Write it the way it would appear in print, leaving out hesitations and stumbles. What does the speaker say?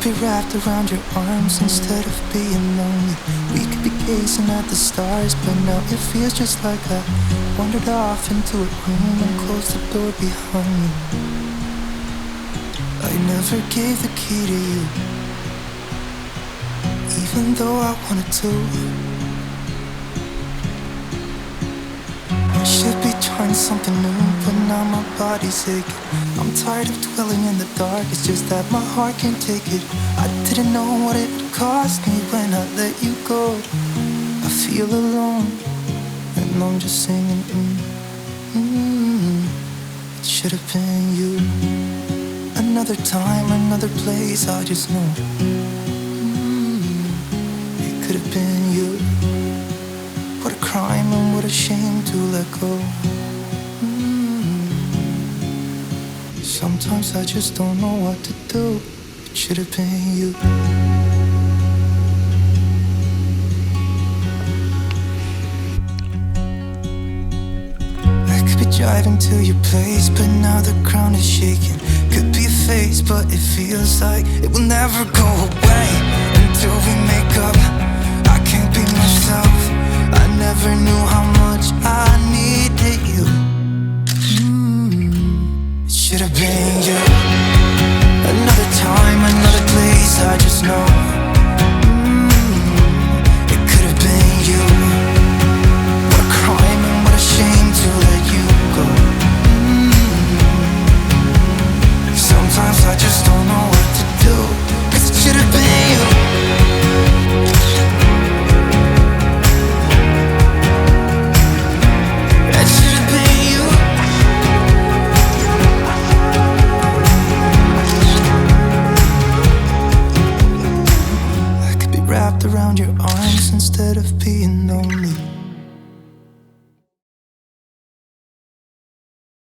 be wrapped around your arms instead of being lonely. We could be gazing at the stars, but now it feels just like I wandered off into a room and closed the door behind me. I never gave the key to you, even though I wanted to. I should be trying something new, but now my body's aching. I'm tired of dwelling in the dark, it's just that my heart can't take it. I didn't know what it would cost me when I let you go. I feel alone, and I'm just singing, It should have been you. Another time, another place, I just know, It could have been you. What a crime and what a shame to let go. Sometimes I just don't know what to do. It should have been you. I could be driving to your place, but now the ground is shaking. Could be a phase, but it feels like it will never go away until we make up. I can't be myself. I never knew how much I needed you. It should have been you. Another time, another place, I just know, It could have been you. What a crime and what a shame to let you go. Sometimes I just don't know what to do, 'cause it should have been you. Around your arms instead of being lonely.